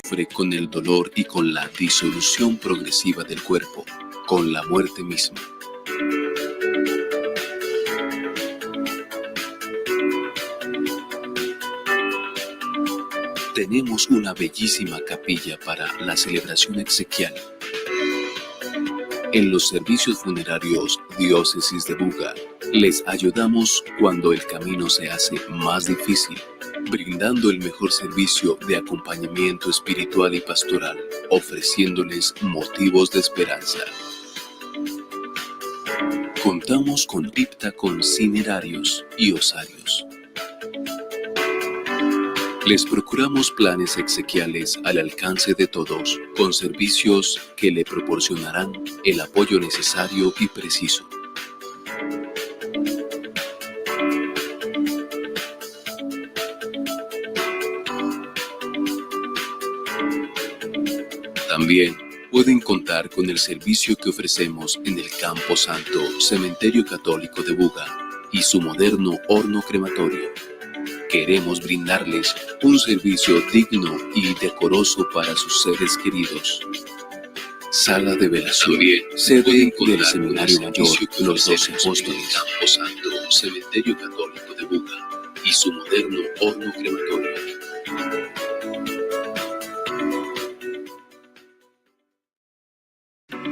sufre con el dolor y con la disolución progresiva del cuerpo, con la muerte misma. Tenemos una bellísima capilla para la celebración exequial. En los servicios funerarios Diócesis de Buga, les ayudamos cuando el camino se hace más difícil, brindando el mejor servicio de acompañamiento espiritual y pastoral, ofreciéndoles motivos de esperanza. Contamos con cripta con cinerarios y osarios. Les procuramos planes exequiales al alcance de todos, con servicios que le proporcionarán el apoyo necesario y preciso. También pueden contar con el servicio que ofrecemos en el Campo Santo Cementerio Católico de Buga y su moderno horno crematorio. Queremos brindarles un servicio digno y decoroso para sus seres queridos. Sala de velación, sede del Seminario Mayor Los 12 Apóstoles, Campo Santo Cementerio Católico de Buga y su moderno horno crematorio.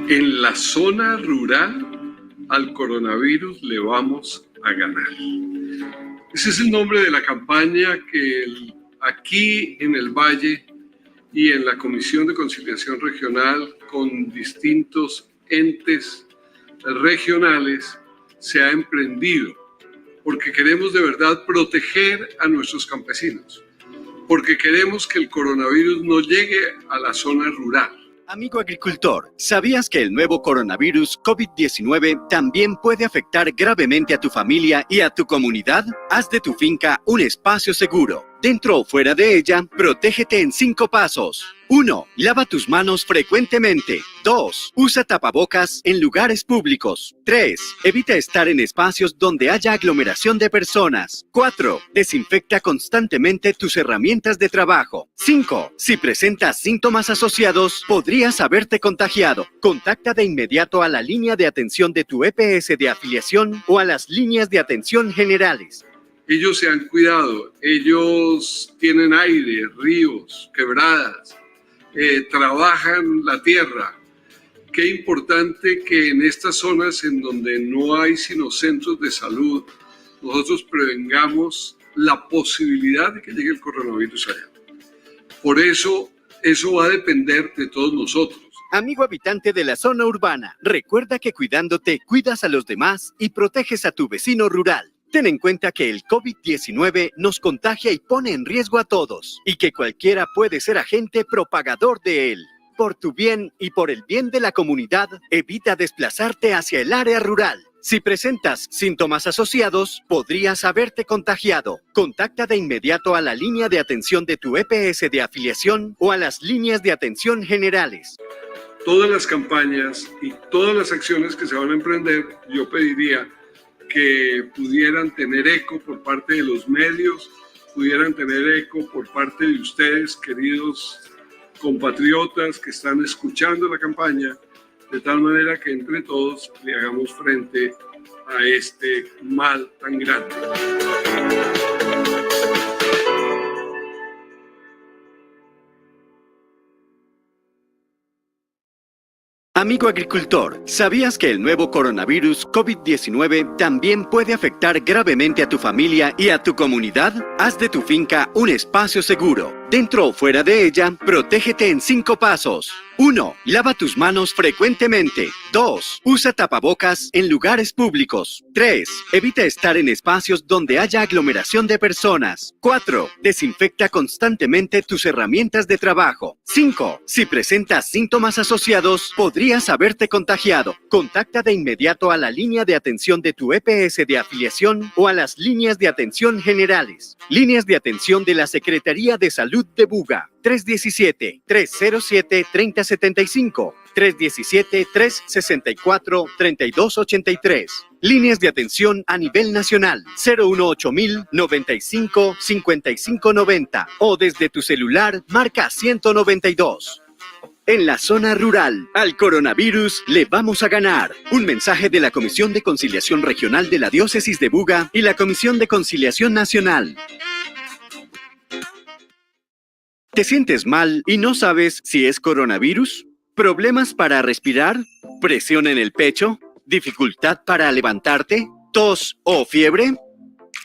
En la zona rural, al coronavirus le vamos a ganar. Ese es el nombre de la campaña que aquí en el Valle y en la Comisión de Conciliación Regional con distintos entes regionales se ha emprendido, porque queremos de verdad proteger a nuestros campesinos, porque queremos que el coronavirus no llegue a la zona rural. Amigo agricultor, ¿sabías que el nuevo coronavirus COVID-19 también puede afectar gravemente a tu familia y a tu comunidad? Haz de tu finca un espacio seguro. Dentro o fuera de ella, protégete en 5 pasos. 1. Lava tus manos frecuentemente. 2. Usa tapabocas en lugares públicos. 3. Evita estar en espacios donde haya aglomeración de personas. 4. Desinfecta constantemente tus herramientas de trabajo. 5. Si presentas síntomas asociados, podrías haberte contagiado. Contacta de inmediato a la línea de atención de tu EPS de afiliación o a las líneas de atención generales. Ellos se han cuidado, ellos tienen aire, ríos, quebradas, trabajan la tierra. Qué importante que en estas zonas en donde no hay sino centros de salud, nosotros prevengamos la posibilidad de que llegue el coronavirus allá. Por eso va a depender de todos nosotros. Amigo habitante de la zona urbana, recuerda que cuidándote, cuidas a los demás y proteges a tu vecino rural. Ten en cuenta que el COVID-19 nos contagia y pone en riesgo a todos, y que cualquiera puede ser agente propagador de él. Por tu bien y por el bien de la comunidad, evita desplazarte hacia el área rural. Si presentas síntomas asociados, podrías haberte contagiado. Contacta de inmediato a la línea de atención de tu EPS de afiliación o a las líneas de atención generales. Todas las campañas y todas las acciones que se van a emprender, yo pediría que pudieran tener eco por parte de los medios, pudieran tener eco por parte de ustedes, queridos compatriotas que están escuchando la campaña, de tal manera que entre todos le hagamos frente a este mal tan grande. Amigo agricultor, ¿sabías que el nuevo coronavirus COVID-19 también puede afectar gravemente a tu familia y a tu comunidad? Haz de tu finca un espacio seguro. Dentro o fuera de ella, protégete en 5 pasos. 1. Lava tus manos frecuentemente. 2. Usa tapabocas en lugares públicos. 3. Evita estar en espacios donde haya aglomeración de personas. 4. Desinfecta constantemente tus herramientas de trabajo. 5. Si presentas síntomas asociados, podrías haberte contagiado. Contacta de inmediato a la línea de atención de tu EPS de afiliación o a las líneas de atención generales. Líneas de atención de la Secretaría de Salud de Buga. 317-307-3075, 317-364-3283. Líneas de atención a nivel nacional 018 95 55 90 o desde tu celular marca 192. En la zona rural, al coronavirus le vamos a ganar. Un mensaje de la Comisión de Conciliación Regional de la Diócesis de Buga y la Comisión de Conciliación Nacional. ¿Te sientes mal y no sabes si es coronavirus? ¿Problemas para respirar? ¿Presión en el pecho? ¿Dificultad para levantarte? ¿Tos o fiebre?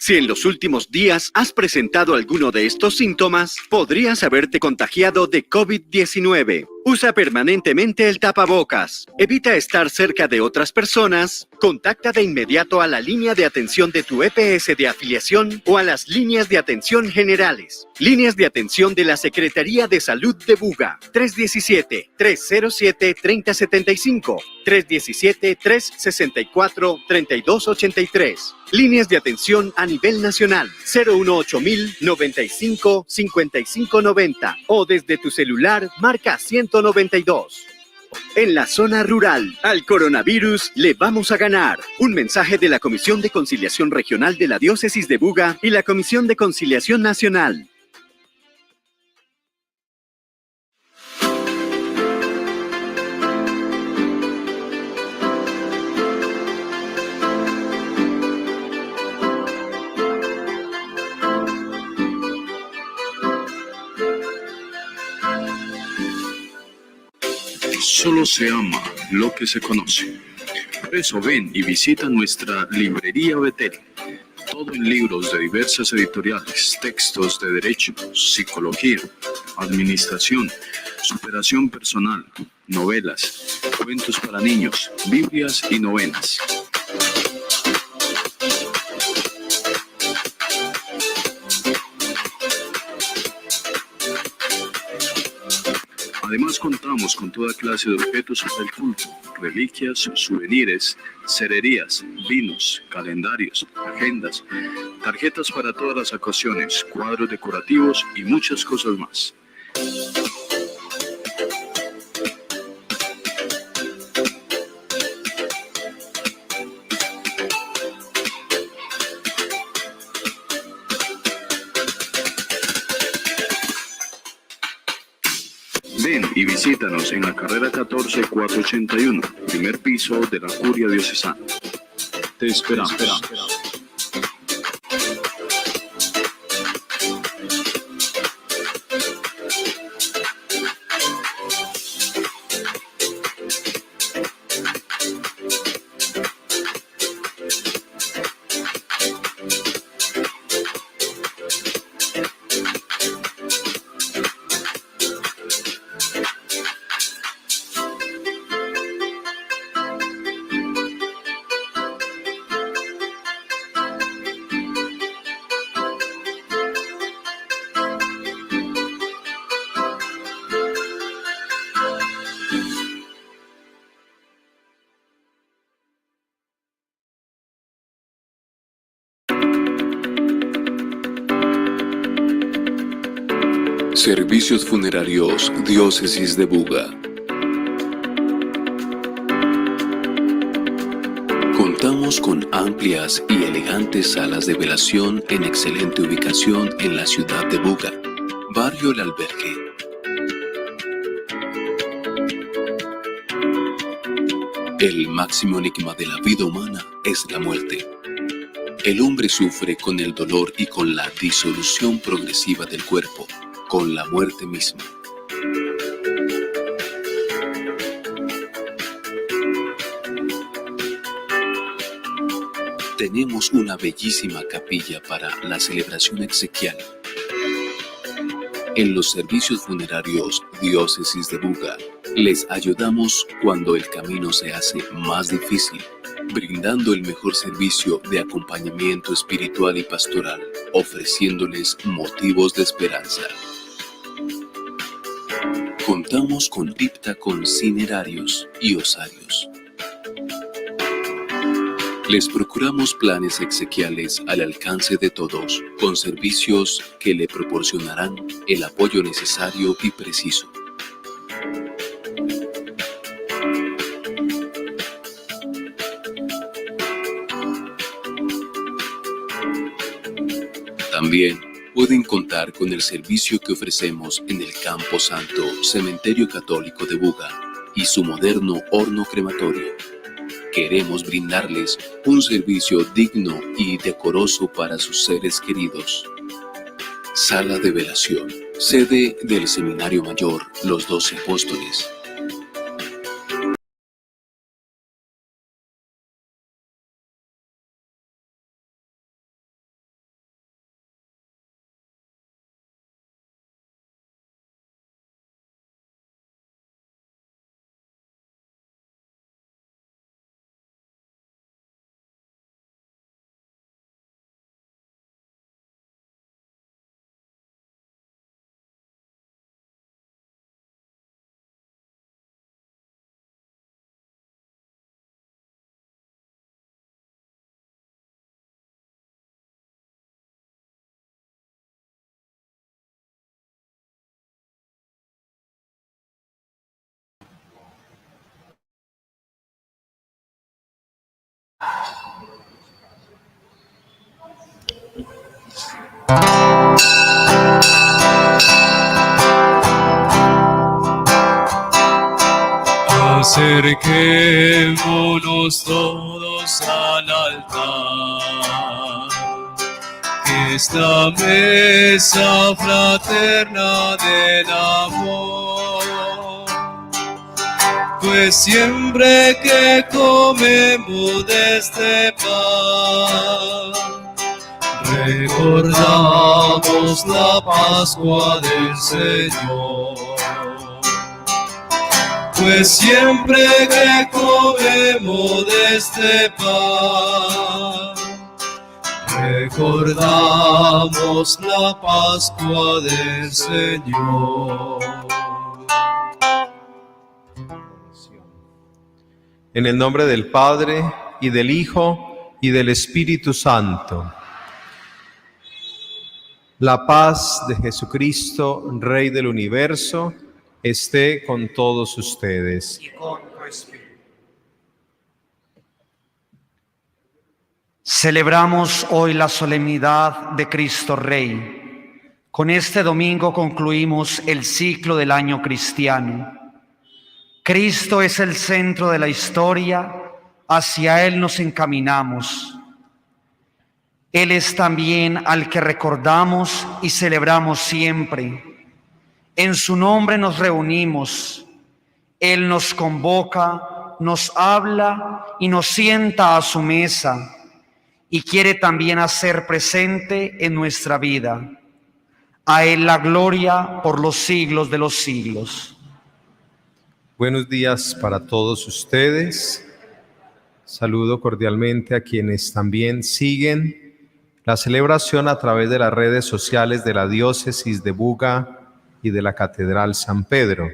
Si en los últimos días has presentado alguno de estos síntomas, podrías haberte contagiado de COVID-19. Usa permanentemente el tapabocas. Evita estar cerca de otras personas. Contacta de inmediato a la línea de atención de tu EPS de afiliación o a las líneas de atención generales. Líneas de atención de la Secretaría de Salud de Buga. 317-307-3075. 317-364-3283. Líneas de atención a nivel nacional. 018 95 55 90 o desde tu celular marca 192. En la zona rural, al coronavirus le vamos a ganar. Un mensaje de la Comisión de Conciliación Regional de la Diócesis de Buga y la Comisión de Conciliación Nacional. Solo se ama lo que se conoce. Por eso ven y visita nuestra librería Betel. Todo en libros de diversas editoriales, textos de derecho, psicología, administración, superación personal, novelas, cuentos para niños, Biblias y novenas. Además contamos con toda clase de objetos para el culto, reliquias, souvenirs, cererías, vinos, calendarios, agendas, tarjetas para todas las ocasiones, cuadros decorativos y muchas cosas más. Ven y visítanos en la carrera 14-481, primer piso de la Curia Diocesana. Te esperamos. Servicios Funerarios Diócesis de Buga. Contamos con amplias y elegantes salas de velación en excelente ubicación en la ciudad de Buga, barrio El Albergue. El máximo enigma de la vida humana es la muerte. El hombre sufre con el dolor y con la disolución progresiva del cuerpo, con la muerte misma. Tenemos una bellísima capilla para la celebración exequial. En los servicios funerarios Diócesis de Buga, les ayudamos cuando el camino se hace más difícil, brindando el mejor servicio de acompañamiento espiritual y pastoral, ofreciéndoles motivos de esperanza. Contamos con cripta con cinerarios y osarios. Les procuramos planes exequiales al alcance de todos, con servicios que le proporcionarán el apoyo necesario y preciso. También pueden contar con el servicio que ofrecemos en el Campo Santo Cementerio Católico de Buga y su moderno horno crematorio. Queremos brindarles un servicio digno y decoroso para sus seres queridos. Sala de velación, sede del Seminario Mayor Los 12 Apóstoles. Acerquémonos todos al altar, esta mesa fraterna del amor, pues siempre que comemos de este pan, recordamos la Pascua del Señor. Pues siempre que comemos de este pan, recordamos la Pascua del Señor. En el nombre del Padre, y del Hijo, y del Espíritu Santo. La paz de Jesucristo, Rey del universo, esté con todos ustedes. Y con tu espíritu. Celebramos hoy la solemnidad de Cristo Rey. Con este domingo concluimos el ciclo del año cristiano. Cristo es el centro de la historia, hacia Él nos encaminamos. Él es también al que recordamos y celebramos siempre. En su nombre nos reunimos. Él nos convoca, nos habla y nos sienta a su mesa y quiere también hacer presente en nuestra vida. A Él la gloria por los siglos de los siglos. Buenos días para todos ustedes. Saludo cordialmente a quienes también siguen la celebración a través de las redes sociales de la Diócesis de Buga y de la Catedral San Pedro.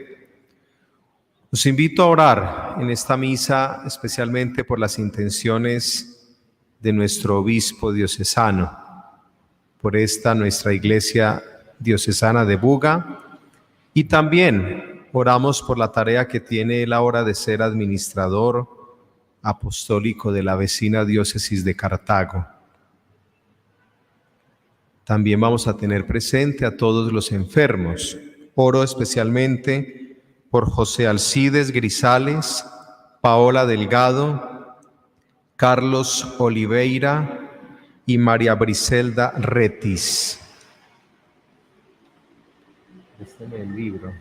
Os invito a orar en esta misa especialmente por las intenciones de nuestro obispo diocesano, por esta nuestra iglesia diocesana de Buga, y también oramos por la tarea que tiene él ahora de ser administrador apostólico de la vecina diócesis de Cartago. También vamos a tener presente a todos los enfermos. Oro especialmente por José Alcides Grisales, Paola Delgado, Carlos Oliveira y María Briselda Retis. Este es el libro.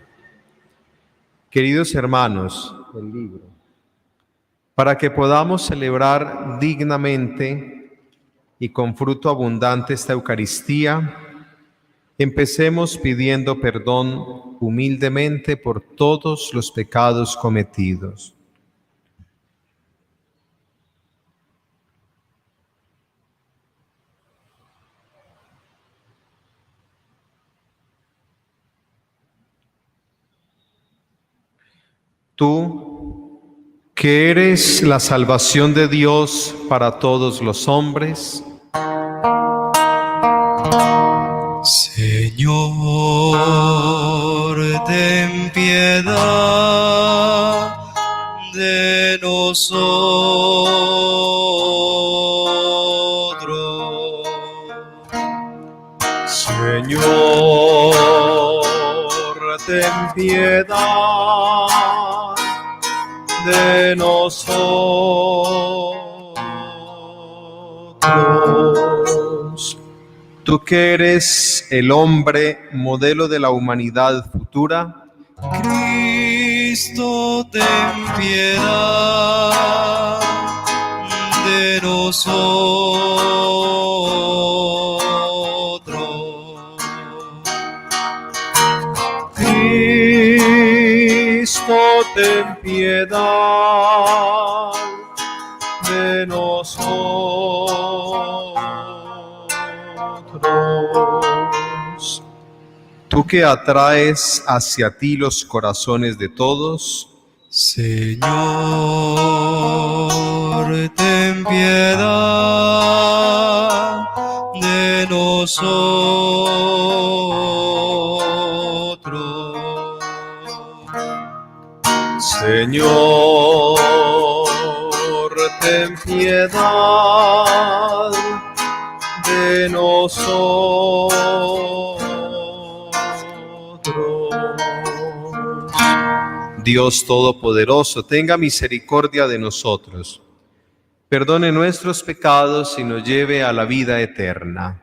Queridos hermanos, el libro. Para que podamos celebrar dignamente y con fruto abundante esta Eucaristía, empecemos pidiendo perdón humildemente por todos los pecados cometidos. Tú, que eres la salvación de Dios para todos los hombres, Señor, ten piedad de nosotros. Señor, ten piedad de nosotros. Tú que eres el hombre modelo de la humanidad futura, Cristo, ten piedad de nosotros. Cristo, ten piedad de nosotros. Tú que atraes hacia ti los corazones de todos, Señor, ten piedad de nosotros. Señor, ten piedad de nosotros. Dios Todopoderoso, tenga misericordia de nosotros, perdone nuestros pecados y nos lleve a la vida eterna.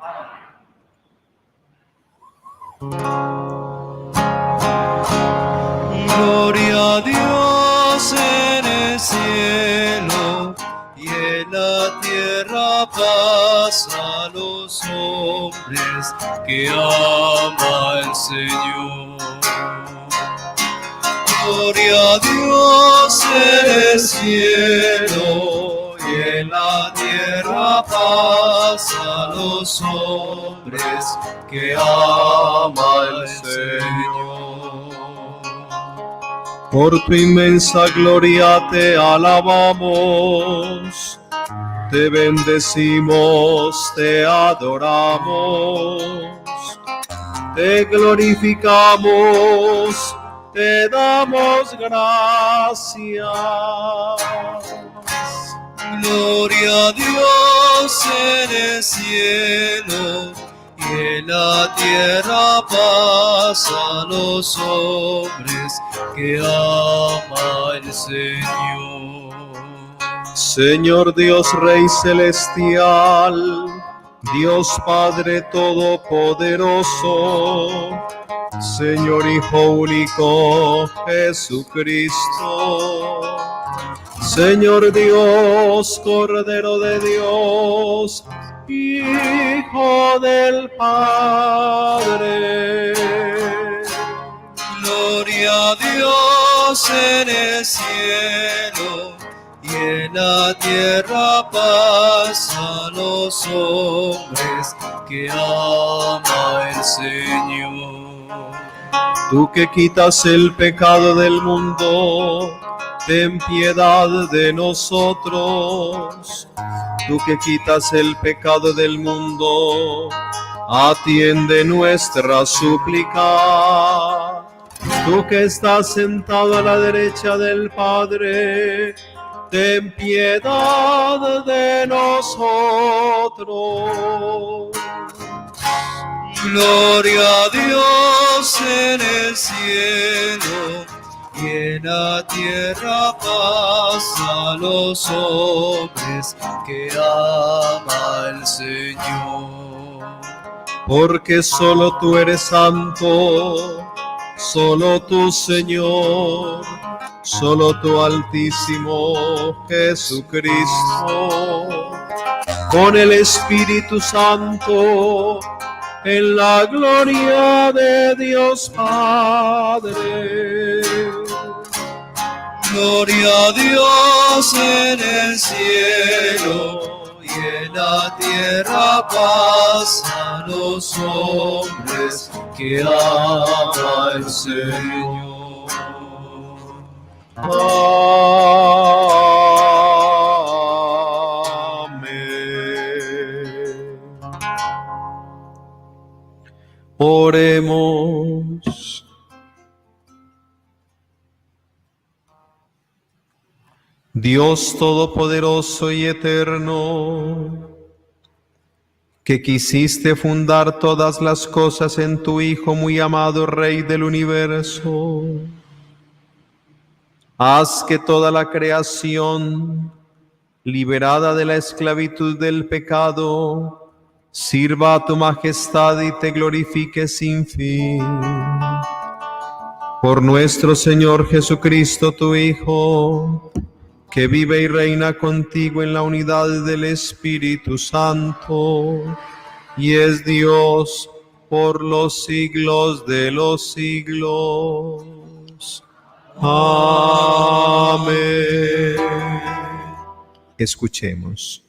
Gloria a Dios en el cielo y en la tierra paz a los hombres que ama el Señor. Gloria a Dios en el cielo y en la tierra paz a los hombres que ama el Señor. Por tu inmensa gloria te alabamos, te bendecimos, te adoramos, te glorificamos, te damos gracias. Gloria a Dios en el cielo y en la tierra paz a los hombres que ama el Señor. Señor Dios Rey Celestial, Dios Padre Todopoderoso, Señor Hijo único Jesucristo, Señor Dios, Cordero de Dios, Hijo del Padre. Gloria a Dios en el cielo y en la tierra paz a los hombres que ama el Señor. Tú que quitas el pecado del mundo, ten piedad de nosotros. Tú que quitas el pecado del mundo, atiende nuestra súplica. Tú que estás sentado a la derecha del Padre, ten piedad de nosotros. Gloria a Dios en el cielo y en la tierra paz a los hombres que ama el Señor. Porque solo tú eres santo, solo tú, Señor, solo tú, Altísimo Jesucristo, con el Espíritu Santo, en la gloria de Dios Padre. Gloria a Dios en el cielo y en la tierra paz a los hombres que ama el Señor. Amén. Oremos. Dios Todopoderoso y Eterno, que quisiste fundar todas las cosas en tu Hijo muy amado, Rey del universo, haz que toda la creación, liberada de la esclavitud del pecado, sirva a tu majestad y te glorifique sin fin. Por nuestro Señor Jesucristo, tu Hijo, que vive y reina contigo en la unidad del Espíritu Santo, y es Dios por los siglos de los siglos. Amén. Escuchemos.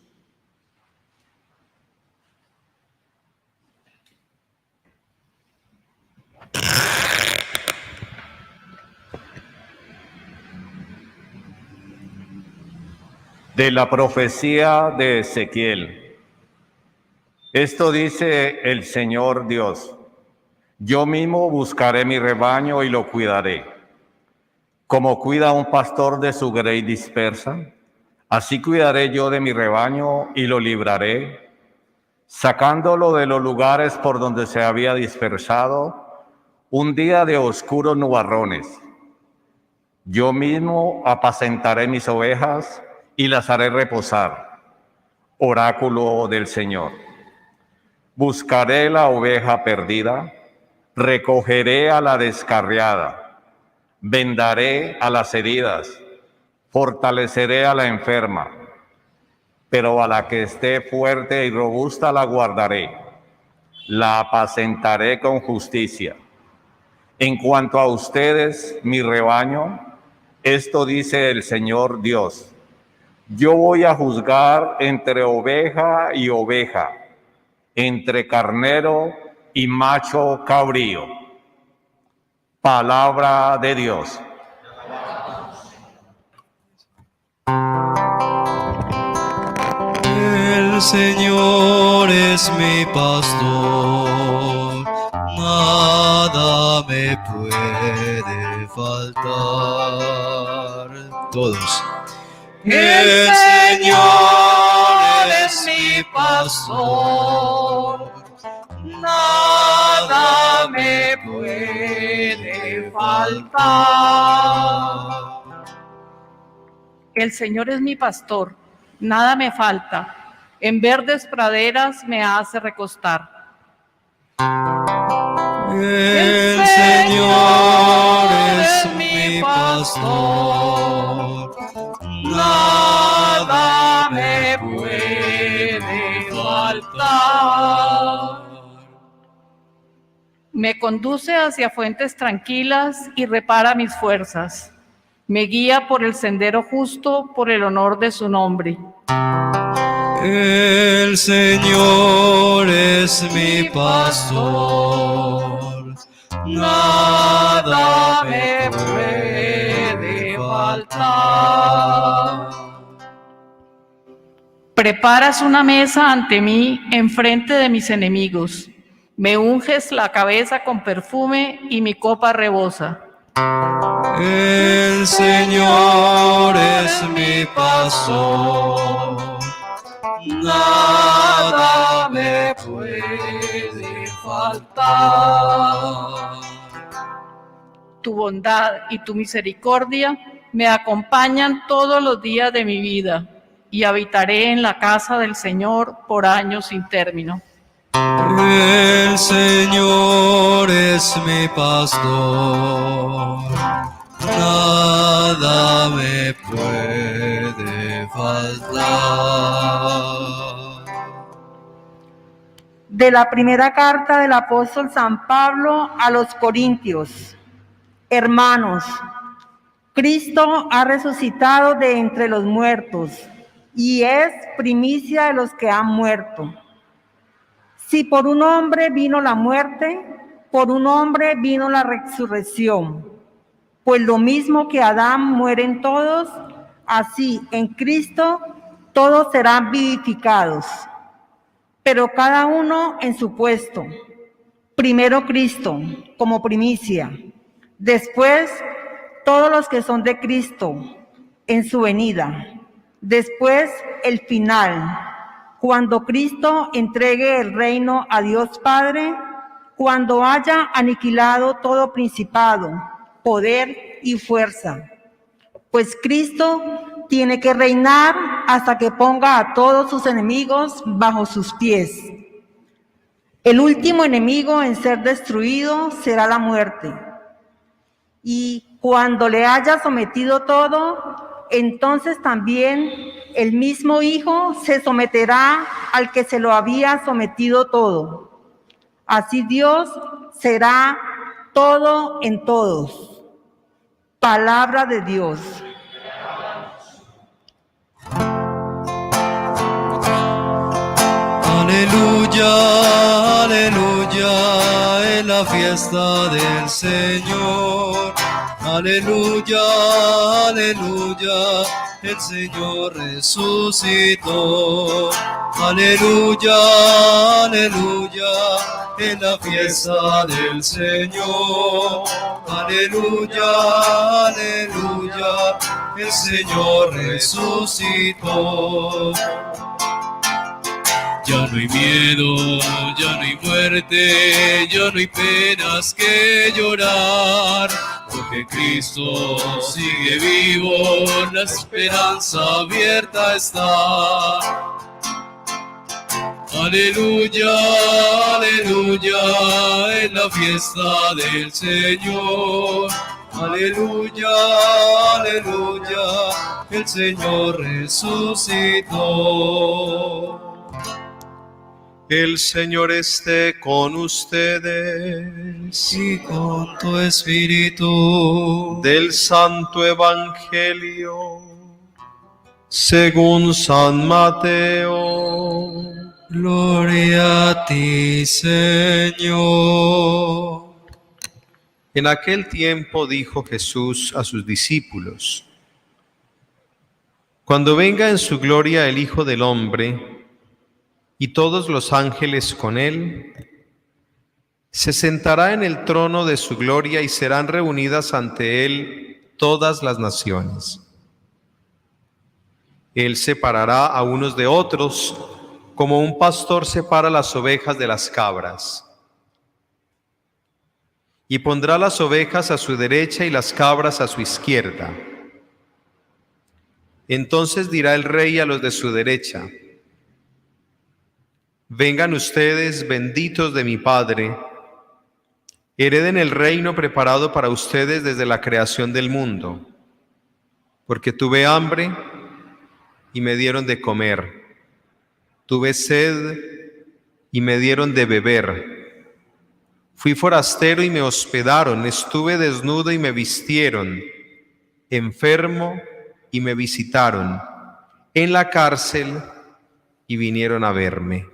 De la profecía de Ezequiel. Esto dice el Señor Dios: yo mismo buscaré mi rebaño y lo cuidaré. Como cuida un pastor de su grey dispersa, así cuidaré yo de mi rebaño y lo libraré, sacándolo de los lugares por donde se había dispersado, un día de oscuros nubarrones. Yo mismo apacentaré mis ovejas y las haré reposar. Oráculo del Señor. Buscaré la oveja perdida, recogeré a la descarriada, vendaré a las heridas, fortaleceré a la enferma, pero a la que esté fuerte y robusta la guardaré, la apacentaré con justicia. En cuanto a ustedes, mi rebaño, esto dice el Señor Dios: yo voy a juzgar entre oveja y oveja, entre carnero y macho cabrío. Palabra de Dios. El Señor es mi pastor, nada me puede faltar. Todos. El Señor es mi pastor, nada me puede faltar. El Señor es mi pastor, nada me falta. En verdes praderas me hace recostar. El Señor es mi pastor, nada me puede faltar. Me conduce hacia fuentes tranquilas y repara mis fuerzas. Me guía por el sendero justo por el honor de su nombre. El Señor es mi pastor, nada me puede faltar. Preparas una mesa ante mí enfrente de mis enemigos. Me unges la cabeza con perfume y mi copa rebosa. El Señor es mi pastor, nada me puede faltar. Tu bondad y tu misericordia me acompañan todos los días de mi vida y habitaré en la casa del Señor por años sin término. El Señor es mi pastor, nada me puede faltar. De la primera carta del apóstol San Pablo a los Corintios. Hermanos, Cristo ha resucitado de entre los muertos y es primicia de los que han muerto. Si por un hombre vino la muerte, por un hombre vino la resurrección. Pues lo mismo que Adán mueren todos, así en Cristo todos serán vivificados. Pero cada uno en su puesto. Primero Cristo, como primicia. Después todos los que son de Cristo, en su venida. Después el final, cuando Cristo entregue el reino a Dios Padre, cuando haya aniquilado todo principado, poder y fuerza. Pues Cristo tiene que reinar hasta que ponga a todos sus enemigos bajo sus pies. El último enemigo en ser destruido será la muerte. Y cuando le haya sometido todo, entonces también el mismo Hijo se someterá al que se lo había sometido todo. Así Dios será todo en todos. Palabra de Dios. Aleluya, aleluya, en la fiesta del Señor. Aleluya, aleluya, el Señor resucitó. Aleluya, aleluya, en la fiesta del Señor. Aleluya, aleluya, el Señor resucitó. Ya no hay miedo, ya no hay muerte, ya no hay penas que llorar, porque Cristo sigue vivo, la esperanza abierta está. Aleluya, aleluya, en la fiesta del Señor. Aleluya, aleluya, el Señor resucitó. El Señor esté con ustedes Y con tu espíritu. del Santo Evangelio según San Mateo. Gloria a ti, Señor. En aquel tiempo dijo Jesús a sus discípulos: Cuando venga en su gloria el Hijo del Hombre, y todos los ángeles con él, se sentará en el trono de su gloria y serán reunidas ante él todas las naciones. Él separará a unos de otros, como un pastor separa las ovejas de las cabras. Y pondrá las ovejas a su derecha y las cabras a su izquierda. Entonces dirá el rey a los de su derecha: Vengan ustedes, benditos de mi Padre, hereden el reino preparado para ustedes desde la creación del mundo, porque tuve hambre y me dieron de comer, tuve sed y me dieron de beber, fui forastero y me hospedaron, estuve desnudo y me vistieron, enfermo y me visitaron, en la cárcel y vinieron a verme.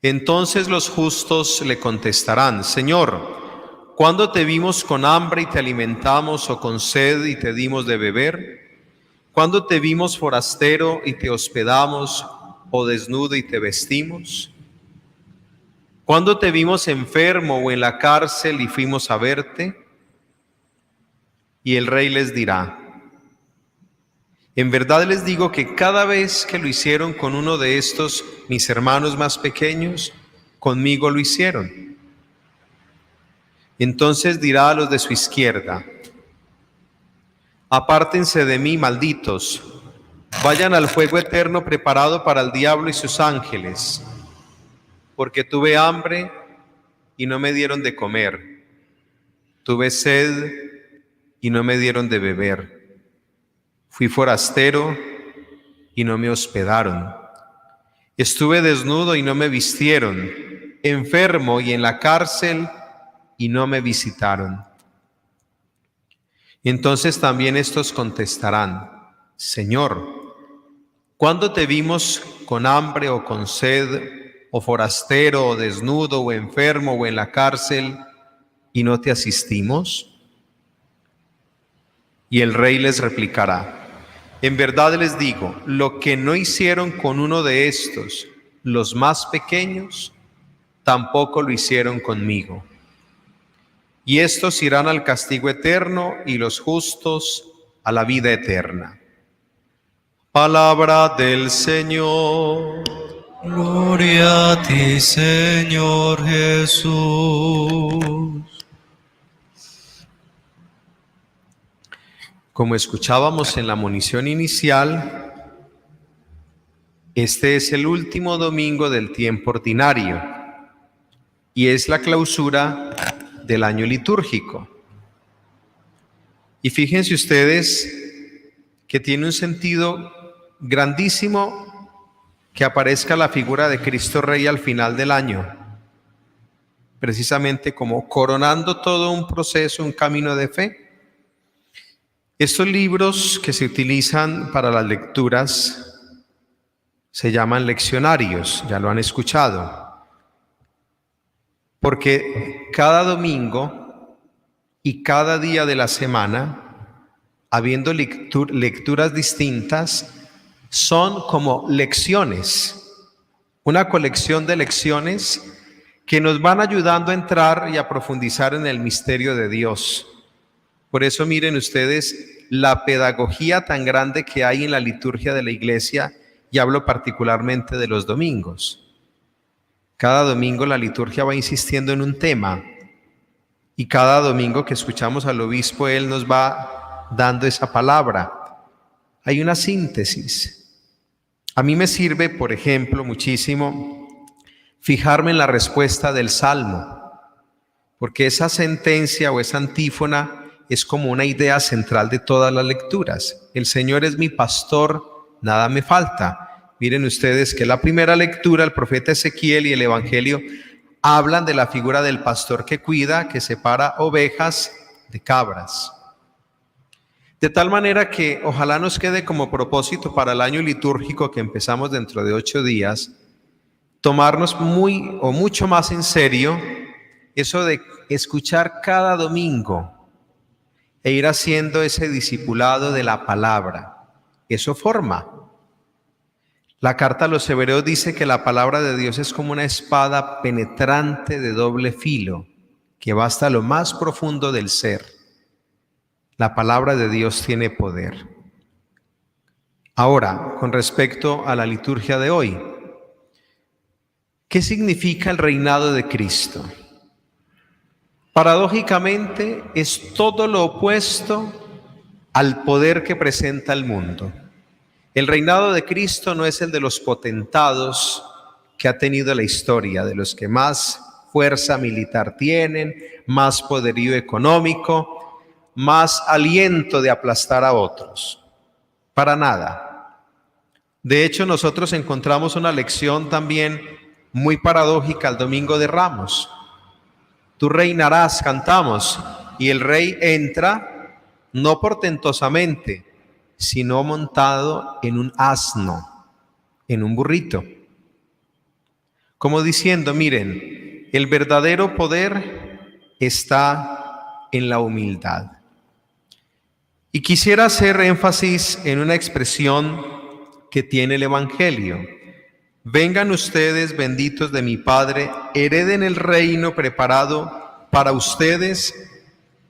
Entonces los justos le contestarán: Señor, ¿cuándo te vimos con hambre y te alimentamos, o con sed y te dimos de beber? ¿Cuándo te vimos forastero y te hospedamos, o desnudo y te vestimos? ¿Cuándo te vimos enfermo o en la cárcel y fuimos a verte? Y el rey les dirá: En verdad les digo que cada vez que lo hicieron con uno de estos mis hermanos más pequeños, conmigo lo hicieron. Entonces dirá a los de su izquierda: Apártense de mí, malditos, vayan al fuego eterno preparado para el diablo y sus ángeles, porque tuve hambre y no me dieron de comer, tuve sed y no me dieron de beber. Fui forastero y no me hospedaron. Estuve desnudo y no me vistieron, enfermo y en la cárcel y no me visitaron. Entonces también estos contestarán: Señor, ¿cuándo te vimos con hambre o con sed, o forastero o desnudo o enfermo o en la cárcel y no te asistimos? Y el rey les replicará: En verdad les digo, lo que no hicieron con uno de estos, los más pequeños, tampoco lo hicieron conmigo. Y estos irán al castigo eterno y los justos a la vida eterna. Palabra del Señor. Gloria a ti, Señor Jesús. Como escuchábamos en la monición inicial, este es el último domingo del tiempo ordinario y es la clausura del año litúrgico. Y fíjense ustedes que tiene un sentido grandísimo que aparezca la figura de Cristo Rey al final del año, precisamente como coronando todo un proceso, un camino de fe. Estos libros que se utilizan para las lecturas se llaman leccionarios, ya lo han escuchado, porque cada domingo y cada día de la semana, habiendo lecturas distintas, son como lecciones, una colección de lecciones que nos van ayudando a entrar y a profundizar en el misterio de Dios. Por eso miren ustedes la pedagogía tan grande que hay en la liturgia de la Iglesia, y hablo particularmente de los domingos. Cada domingo la liturgia va insistiendo en un tema, y cada domingo que escuchamos al obispo, él nos va dando esa palabra. Hay una síntesis. A mí me sirve, por ejemplo, muchísimo fijarme en la respuesta del Salmo, porque esa sentencia o esa antífona es como una idea central de todas las lecturas. El Señor es mi pastor, nada me falta. Miren ustedes que la primera lectura, el profeta Ezequiel y el Evangelio hablan de la figura del pastor que cuida, que separa ovejas de cabras. De tal manera que ojalá nos quede como propósito para el año litúrgico que empezamos dentro de 8 días, tomarnos mucho más en serio eso de escuchar cada domingo e ir haciendo ese discipulado de la palabra. Eso forma. La carta a los Hebreos dice que la palabra de Dios es como una espada penetrante de doble filo, que va hasta lo más profundo del ser. La palabra de Dios tiene poder. Ahora, con respecto a la liturgia de hoy, ¿qué significa el reinado de Cristo? Paradójicamente, es todo lo opuesto al poder que presenta el mundo. El reinado de Cristo no es el de los potentados que ha tenido la historia, de los que más fuerza militar tienen, más poderío económico, más aliento de aplastar a otros. Para nada. De hecho, nosotros encontramos una lección también muy paradójica el Domingo de Ramos. Tú reinarás, cantamos, y el rey entra no portentosamente, sino montado en un asno, en un burrito. Como diciendo, miren, el verdadero poder está en la humildad. Y quisiera hacer énfasis en una expresión que tiene el Evangelio. Vengan ustedes, benditos de mi Padre, hereden el reino preparado para ustedes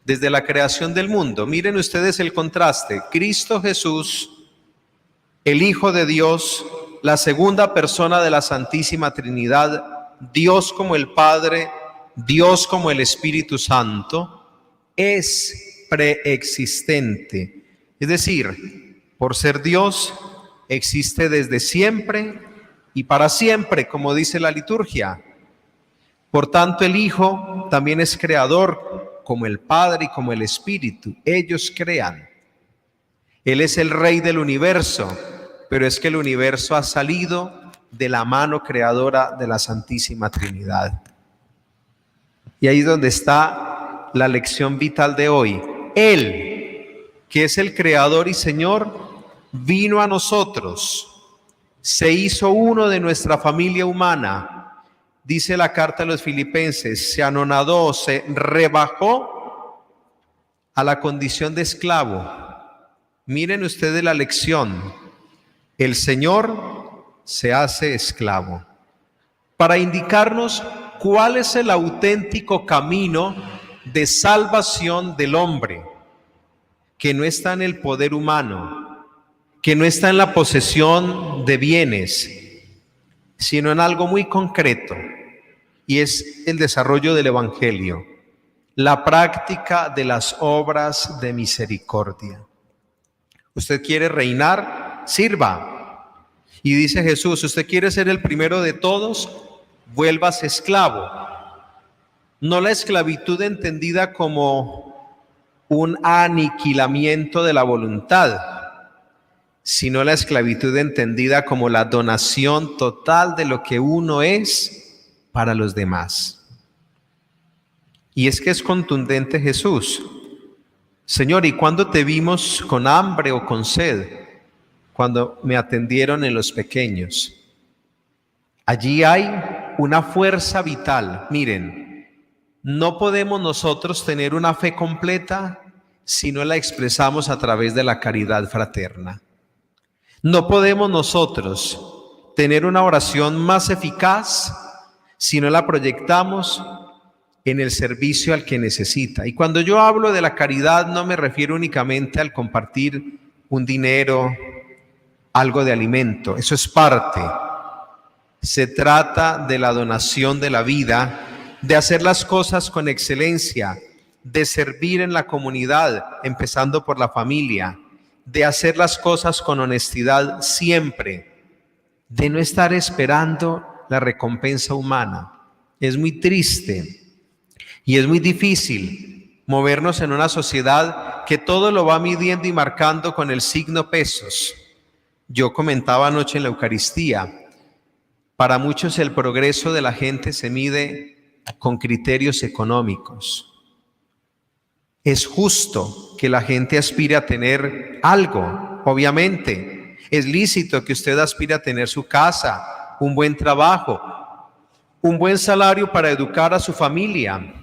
desde la creación del mundo. Miren ustedes el contraste. Cristo Jesús, el Hijo de Dios, la segunda persona de la Santísima Trinidad, Dios como el Padre, Dios como el Espíritu Santo, es preexistente. Es decir, por ser Dios, existe desde siempre y para siempre, como dice la liturgia. Por tanto, el Hijo también es creador, como el Padre y como el Espíritu. Ellos crean. Él es el Rey del universo, pero es que el universo ha salido de la mano creadora de la Santísima Trinidad. Y ahí es donde está la lección vital de hoy. Él, que es el Creador y Señor, vino a nosotros, se hizo uno de nuestra familia humana. Dice la carta a los Filipenses, se anonadó, se rebajó a la condición de esclavo. Miren ustedes la lección. El Señor se hace esclavo para indicarnos cuál es el auténtico camino de salvación del hombre, que no está en el poder humano, que no está en la posesión de bienes, sino en algo muy concreto, y es el desarrollo del Evangelio, la práctica de las obras de misericordia. ¿Usted quiere reinar? Sirva. Y dice Jesús, ¿usted quiere ser el primero de todos? Vuélvase esclavo. No la esclavitud entendida como un aniquilamiento de la voluntad, sino la esclavitud entendida como la donación total de lo que uno es para los demás. Y es que es contundente Jesús. Señor, ¿y cuándo te vimos con hambre o con sed? Cuando me atendieron en los pequeños. Allí hay una fuerza vital. Miren, no podemos nosotros tener una fe completa si no la expresamos a través de la caridad fraterna. No podemos nosotros tener una oración más eficaz si no la proyectamos en el servicio al que necesita. Y cuando yo hablo de la caridad no me refiero únicamente al compartir un dinero, algo de alimento. Eso es parte. Se trata de la donación de la vida, de hacer las cosas con excelencia, de servir en la comunidad, empezando por la familia, de hacer las cosas con honestidad siempre, de no estar esperando la recompensa humana. Es muy triste y es muy difícil movernos en una sociedad que todo lo va midiendo y marcando con el signo pesos. Yo comentaba anoche en la Eucaristía, para muchos el progreso de la gente se mide con criterios económicos. Es justo que la gente aspire a tener algo, obviamente. Es lícito que usted aspire a tener su casa, un buen trabajo, un buen salario para educar a su familia.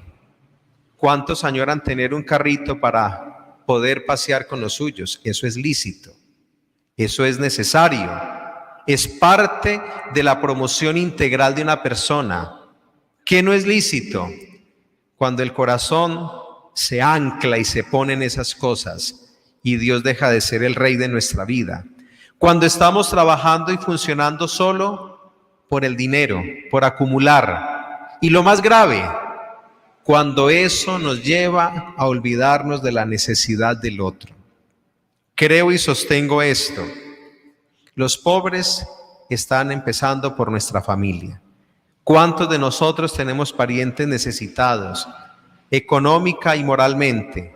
¿Cuántos añoran tener un carrito para poder pasear con los suyos? Eso es lícito, eso es necesario, es parte de la promoción integral de una persona. ¿Qué no es lícito? Cuando el corazón se ancla y se pone en esas cosas y Dios deja de ser el rey de nuestra vida. Cuando estamos trabajando y funcionando solo por el dinero, por acumular. Y lo más grave, cuando eso nos lleva a olvidarnos de la necesidad del otro. Creo y sostengo esto. Los pobres están empezando por nuestra familia. ¿Cuántos de nosotros tenemos parientes necesitados, económica y moralmente?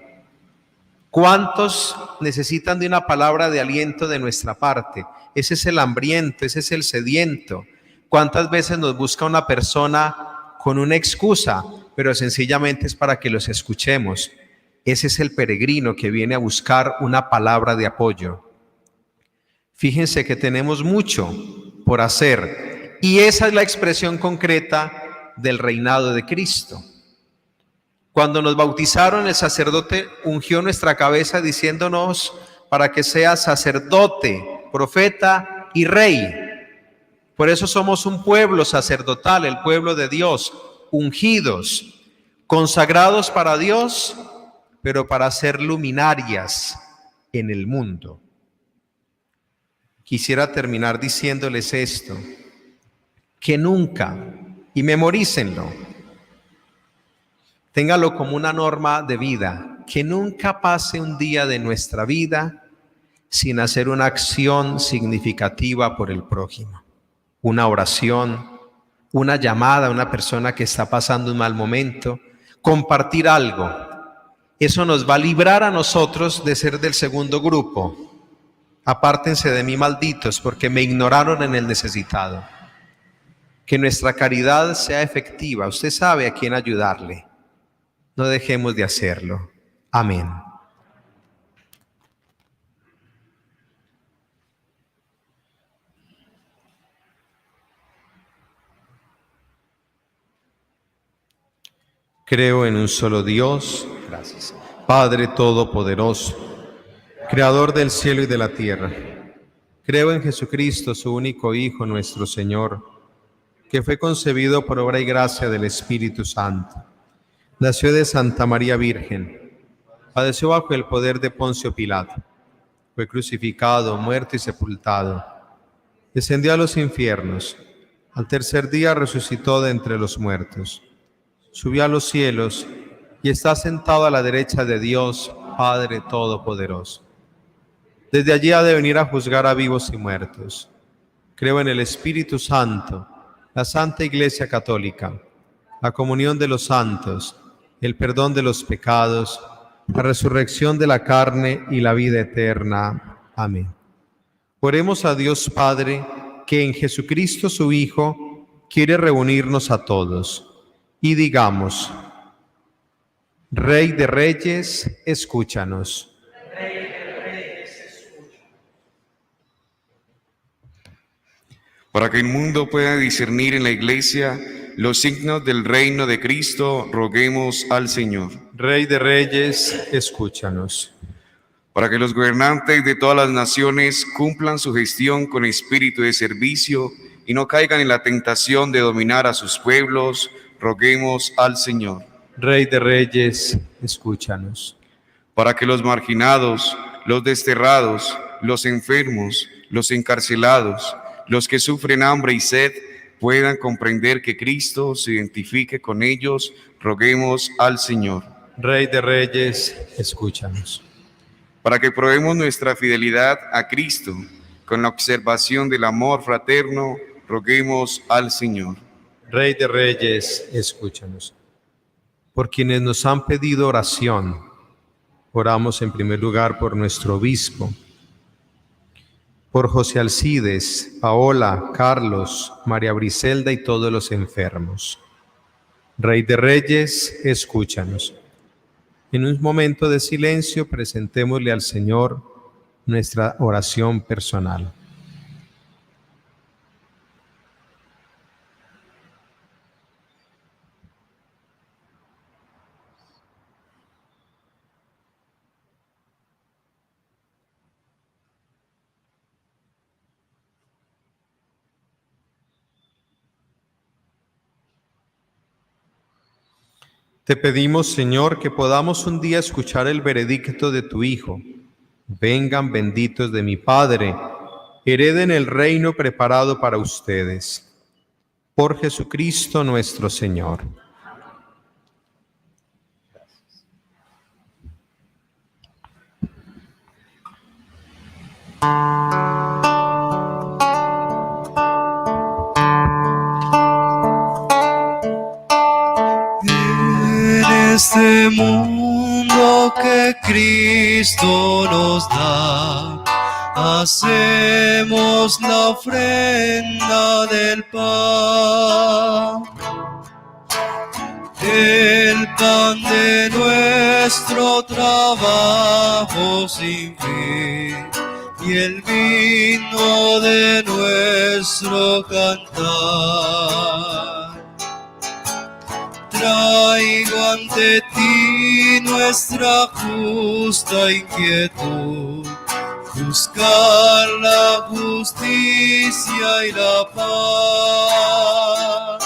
¿Cuántos necesitan de una palabra de aliento de nuestra parte? Ese es el hambriento, ese es el sediento. ¿Cuántas veces nos busca una persona con una excusa, pero sencillamente es para que los escuchemos? Ese es el peregrino que viene a buscar una palabra de apoyo. Fíjense que tenemos mucho por hacer y esa es la expresión concreta del reinado de Cristo. Cuando nos bautizaron, el sacerdote ungió nuestra cabeza diciéndonos para que sea sacerdote, profeta y rey. Por eso somos un pueblo sacerdotal, el pueblo de Dios, ungidos, consagrados para Dios, pero para ser luminarias en el mundo. Quisiera terminar diciéndoles esto, que nunca, y memorícenlo, téngalo como una norma de vida, que nunca pase un día de nuestra vida sin hacer una acción significativa por el prójimo. Una oración, una llamada a una persona que está pasando un mal momento, compartir algo. Eso nos va a librar a nosotros de ser del segundo grupo. Apártense de mí, malditos, porque me ignoraron en el necesitado. Que nuestra caridad sea efectiva. Usted sabe a quién ayudarle. No dejemos de hacerlo. Amén. Creo en un solo Dios, gracias, Padre Todopoderoso, Creador del cielo y de la tierra. Creo en Jesucristo, su único Hijo, nuestro Señor, que fue concebido por obra y gracia del Espíritu Santo. Nació de Santa María Virgen, padeció bajo el poder de Poncio Pilato, fue crucificado, muerto y sepultado. Descendió a los infiernos. Al tercer día resucitó de entre los muertos. Subió a los cielos y está sentado a la derecha de Dios, Padre Todopoderoso. Desde allí ha de venir a juzgar a vivos y muertos. Creo en el Espíritu Santo, la Santa Iglesia Católica, la comunión de los santos, el perdón de los pecados, la resurrección de la carne y la vida eterna. Amén. Oremos a Dios Padre, que en Jesucristo su Hijo quiere reunirnos a todos. Y digamos: Rey de Reyes, escúchanos. Para que el mundo pueda discernir en la Iglesia los signos del reino de Cristo, roguemos al Señor. Rey de Reyes, escúchanos. Para que los gobernantes de todas las naciones cumplan su gestión con espíritu de servicio y no caigan en la tentación de dominar a sus pueblos, roguemos al Señor. Rey de Reyes, escúchanos. Para que los marginados, los desterrados, los enfermos, los encarcelados, los que sufren hambre y sed, puedan comprender que Cristo se identifique con ellos, roguemos al Señor. Rey de Reyes, escúchanos. Para que probemos nuestra fidelidad a Cristo con la observación del amor fraterno, roguemos al Señor. Rey de Reyes, escúchanos. Por quienes nos han pedido oración, oramos en primer lugar por nuestro obispo, por José Alcides, Paola, Carlos, María Briselda y todos los enfermos. Rey de Reyes, escúchanos. En un momento de silencio, presentémosle al Señor nuestra oración personal. Te pedimos, Señor, que podamos un día escuchar el veredicto de tu Hijo. Vengan benditos de mi Padre, hereden el reino preparado para ustedes. Por Jesucristo nuestro Señor. Este mundo que Cristo nos da, hacemos la ofrenda del pan. El pan de nuestro trabajo sin fin y el vino de nuestro cantar. Traigo ante ti nuestra justa inquietud, buscar la justicia y la paz,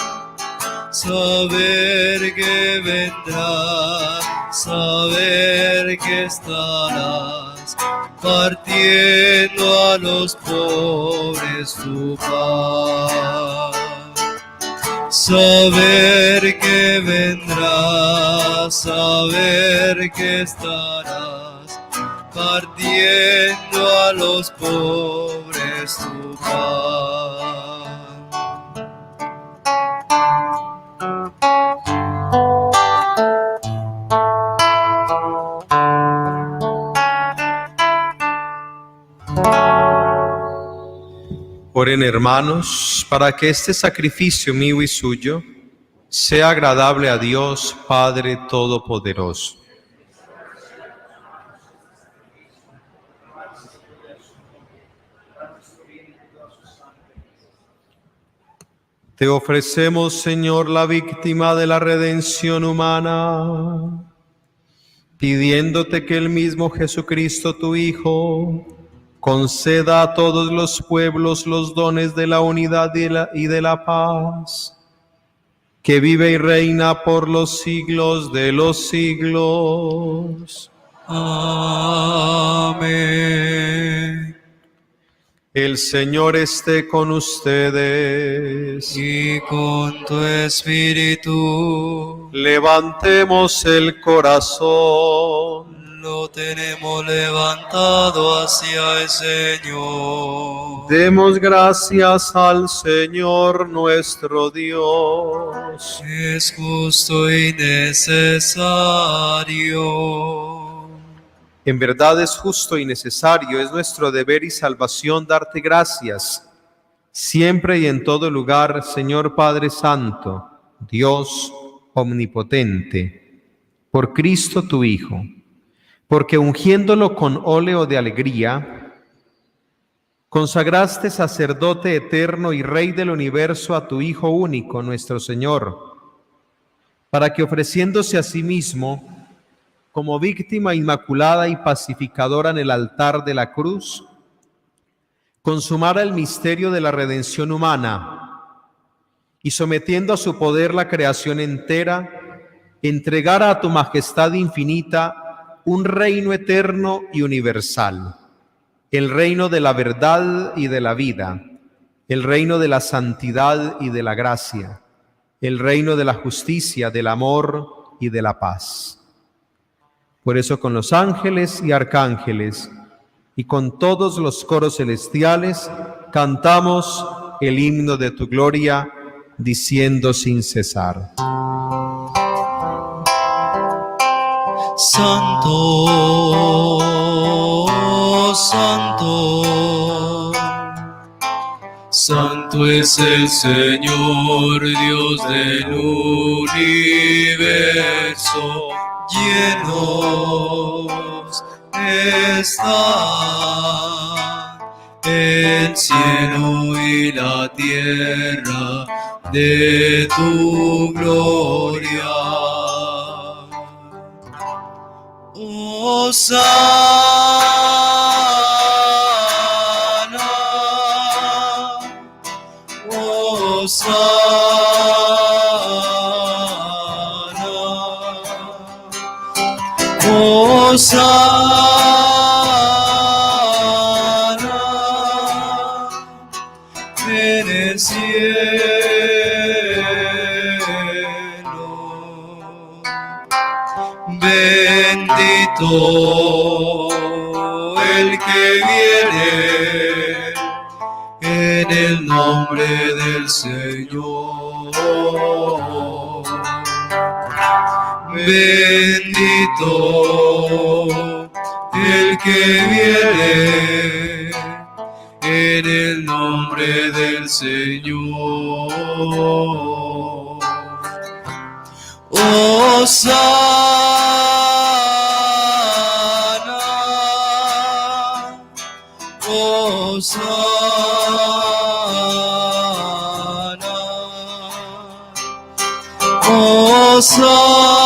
saber que vendrás, saber que estarás partiendo a los pobres tu paz. Saber que vendrás, saber que estarás partiendo a los pobres tu paz. Oren, hermanos, para que este sacrificio mío y suyo sea agradable a Dios Padre Todopoderoso. Te ofrecemos, Señor, la víctima de la redención humana, pidiéndote que el mismo Jesucristo, tu Hijo, conceda a todos los pueblos los dones de la unidad y de la paz, que vive y reina por los siglos de los siglos. Amén. El Señor esté con ustedes. Y con tu espíritu. Levantemos el corazón. Lo tenemos levantado hacia el Señor. Demos gracias al Señor nuestro Dios. Es justo y necesario. En verdad es justo y necesario, es nuestro deber y salvación darte gracias, siempre y en todo lugar, Señor Padre Santo, Dios omnipotente, por Cristo tu Hijo, porque ungiéndolo con óleo de alegría, consagraste sacerdote eterno y Rey del universo a tu Hijo único, nuestro Señor, para que ofreciéndose a sí mismo como víctima inmaculada y pacificadora en el altar de la cruz, consumara el misterio de la redención humana y sometiendo a su poder la creación entera, entregara a tu majestad infinita un reino eterno y universal, el reino de la verdad y de la vida, el reino de la santidad y de la gracia, el reino de la justicia, del amor y de la paz. Por eso con los ángeles y arcángeles y con todos los coros celestiales cantamos el himno de tu gloria, diciendo sin cesar: Santo, santo, santo es el Señor, Dios del universo. Llenos están el cielo y la tierra de tu gloria. Hosana, Hosana. Hosana en el cielo. Bendito el que viene en el nombre del Señor. Bendito el que viene en el nombre del Señor. Hosana, Hosana, Hosana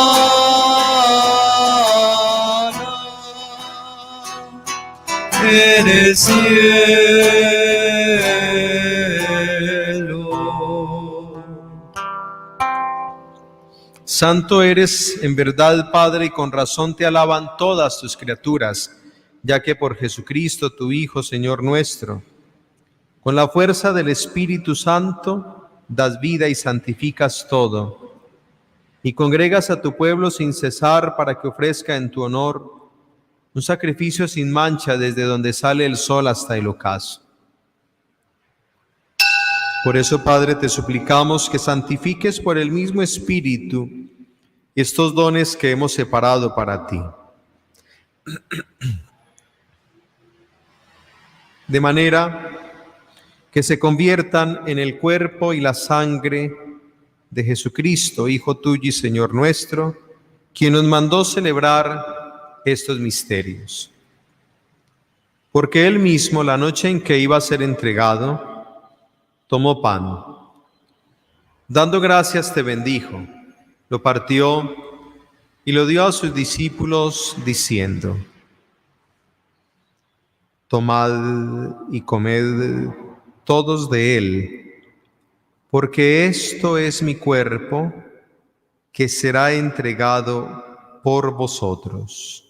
en el cielo. Santo eres en verdad, Padre, y con razón te alaban todas tus criaturas, ya que por Jesucristo, tu Hijo, Señor nuestro, con la fuerza del Espíritu Santo, das vida y santificas todo, y congregas a tu pueblo sin cesar para que ofrezca en tu honor un sacrificio sin mancha desde donde sale el sol hasta el ocaso. Por eso, Padre, te suplicamos que santifiques por el mismo Espíritu estos dones que hemos separado para ti, de manera que se conviertan en el cuerpo y la sangre de Jesucristo, Hijo tuyo y Señor nuestro, quien nos mandó celebrar estos misterios. Porque él mismo, la noche en que iba a ser entregado, tomó pan. Dando gracias te bendijo, lo partió y lo dio a sus discípulos diciendo: tomad y comed todos de él, porque esto es mi cuerpo que será entregado por vosotros.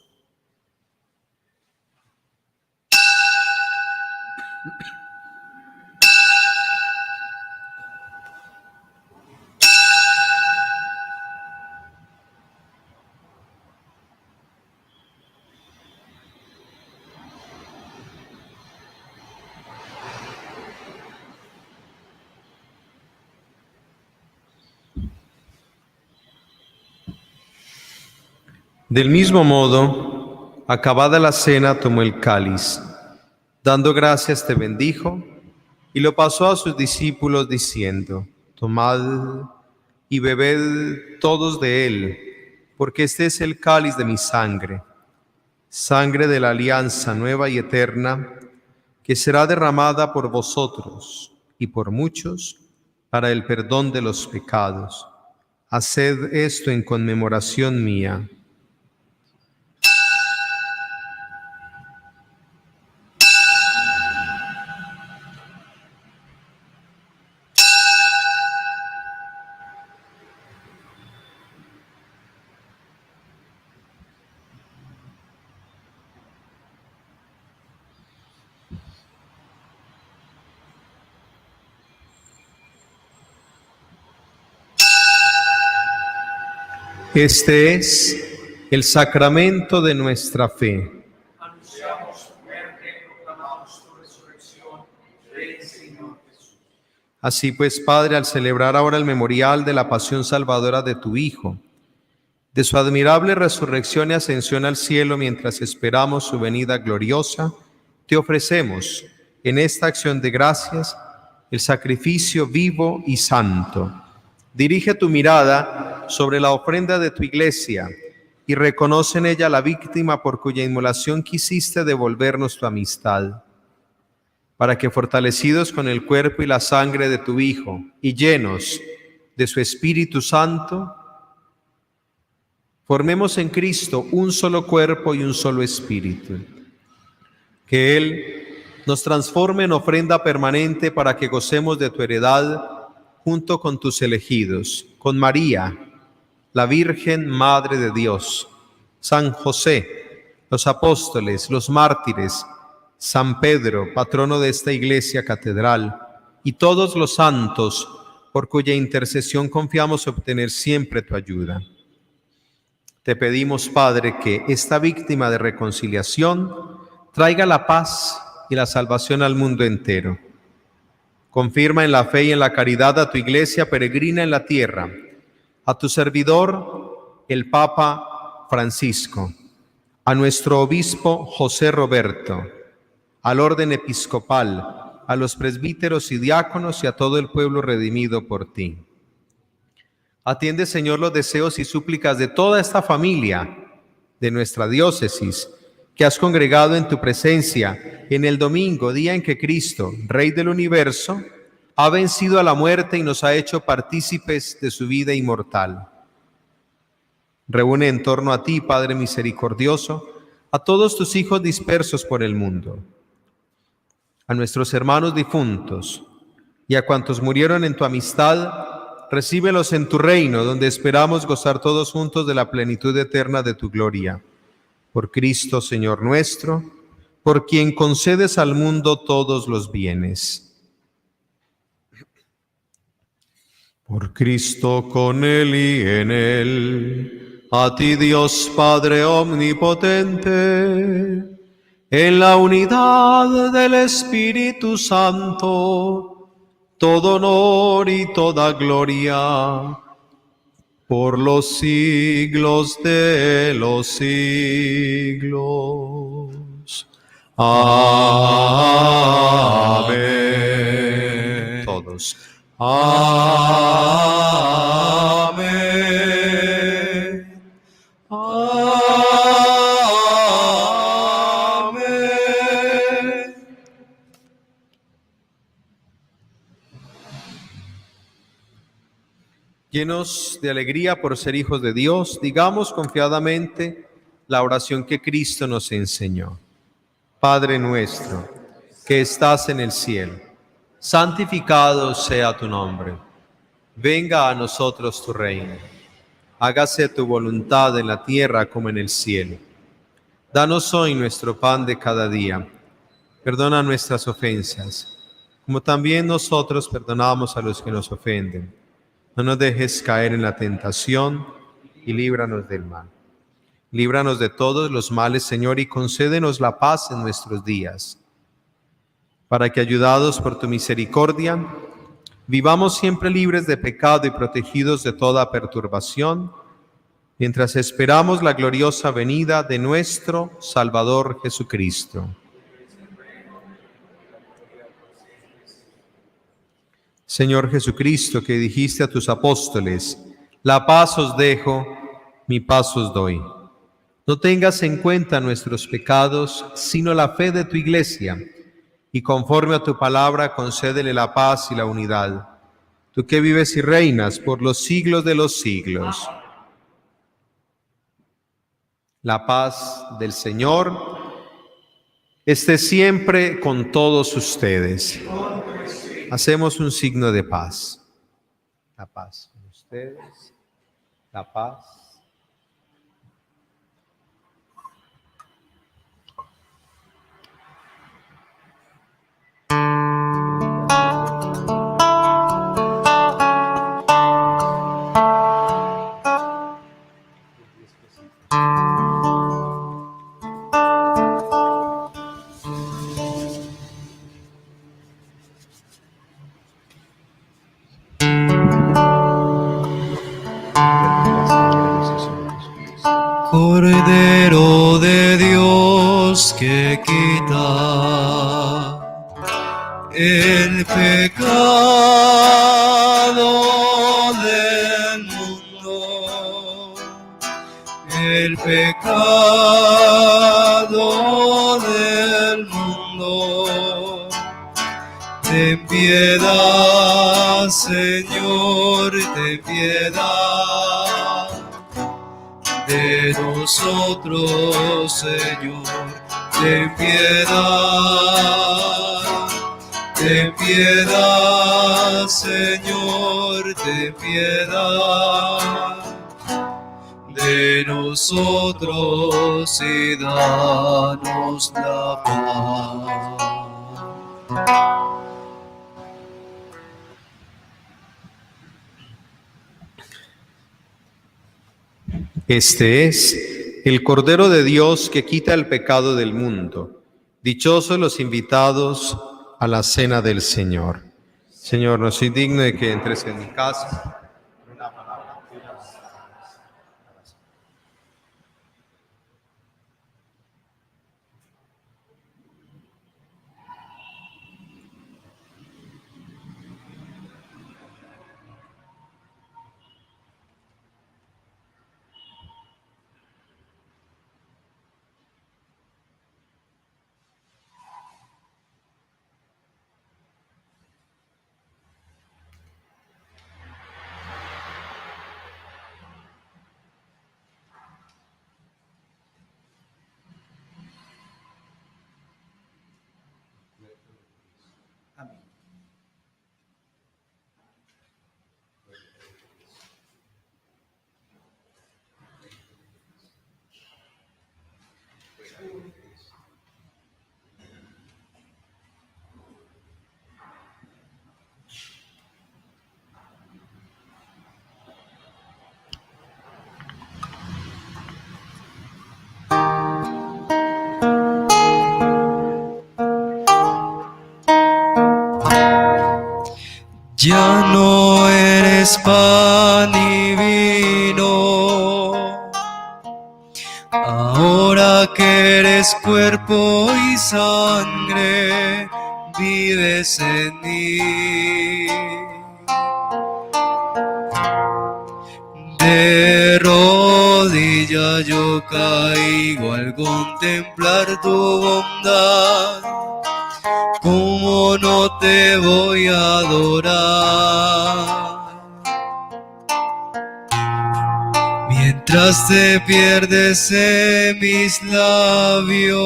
Del mismo modo, acabada la cena, tomó el cáliz. Dando gracias, te bendijo y lo pasó a sus discípulos diciendo: Tomad y bebed todos de él, porque este es el cáliz de mi sangre, sangre de la alianza nueva y eterna, que será derramada por vosotros y por muchos para el perdón de los pecados. Haced esto en conmemoración mía. Este es el sacramento de nuestra fe. Anunciamos tu muerte, proclamamos tu resurrección. Ven, Señor Jesús. Así pues, Padre, al celebrar ahora el memorial de la pasión salvadora de tu Hijo, de su admirable resurrección y ascensión al cielo mientras esperamos su venida gloriosa, te ofrecemos en esta acción de gracias el sacrificio vivo y santo. Dirige tu mirada sobre la ofrenda de tu iglesia y reconoce en ella la víctima por cuya inmolación quisiste devolvernos tu amistad, para que fortalecidos con el cuerpo y la sangre de tu Hijo y llenos de su Espíritu Santo, formemos en Cristo un solo cuerpo y un solo espíritu. Que Él nos transforme en ofrenda permanente para que gocemos de tu heredad junto con tus elegidos, con María, la Virgen Madre de Dios, San José, los apóstoles, los mártires, San Pedro, patrono de esta iglesia catedral, y todos los santos, por cuya intercesión confiamos obtener siempre tu ayuda. Te pedimos, Padre, que esta víctima de reconciliación traiga la paz y la salvación al mundo entero. Confirma en la fe y en la caridad a tu iglesia peregrina en la tierra, a tu servidor, el Papa Francisco, a nuestro obispo José Roberto, al orden episcopal, a los presbíteros y diáconos y a todo el pueblo redimido por ti. Atiende, Señor, los deseos y súplicas de toda esta familia de nuestra diócesis que has congregado en tu presencia en el domingo, día en que Cristo, Rey del universo, ha vencido a la muerte y nos ha hecho partícipes de su vida inmortal. Reúne en torno a ti, Padre misericordioso, a todos tus hijos dispersos por el mundo, a nuestros hermanos difuntos y a cuantos murieron en tu amistad, recíbelos en tu reino, donde esperamos gozar todos juntos de la plenitud eterna de tu gloria. Por Cristo, Señor nuestro, por quien concedes al mundo todos los bienes. Por Cristo, con Él y en Él, a ti Dios Padre omnipotente, en la unidad del Espíritu Santo, todo honor y toda gloria, por los siglos de los siglos. Amén. Todos. Amén. Amén. Llenos de alegría por ser hijos de Dios, digamos confiadamente la oración que Cristo nos enseñó. Padre nuestro, que estás en el cielo, santificado sea tu nombre. Venga a nosotros tu reino. Hágase tu voluntad en la tierra como en el cielo. Danos hoy nuestro pan de cada día. Perdona nuestras ofensas, como también nosotros perdonamos a los que nos ofenden. No nos dejes caer en la tentación y líbranos del mal. Líbranos de todos los males, Señor, y concédenos la paz en nuestros días, para que, ayudados por tu misericordia, vivamos siempre libres de pecado y protegidos de toda perturbación, mientras esperamos la gloriosa venida de nuestro Salvador Jesucristo. Señor Jesucristo, que dijiste a tus apóstoles, la paz os dejo, mi paz os doy. No tengas en cuenta nuestros pecados, sino la fe de tu Iglesia, y conforme a tu palabra concédele la paz y la unidad. Tú que vives y reinas por los siglos de los siglos. La paz del Señor esté siempre con todos ustedes. Hacemos un signo de paz. La paz con ustedes. La paz. Cordero de Dios que quita el pecado del mundo, el pecado del mundo. Ten piedad, Señor, ten piedad de nosotros, Señor, ten piedad, Señor, ten piedad de nosotros y danos la paz. Este es el Cordero de Dios que quita el pecado del mundo. Dichosos los invitados a la cena del Señor. Señor, no soy digno de que entres en mi casa. Ya no eres pan y vino, ahora que eres cuerpo y sangre, vives en mí. De rodillas yo caigo al contemplar tu bondad. ¿Cómo no te voy a adorar? Mientras te pierdes en mis labios,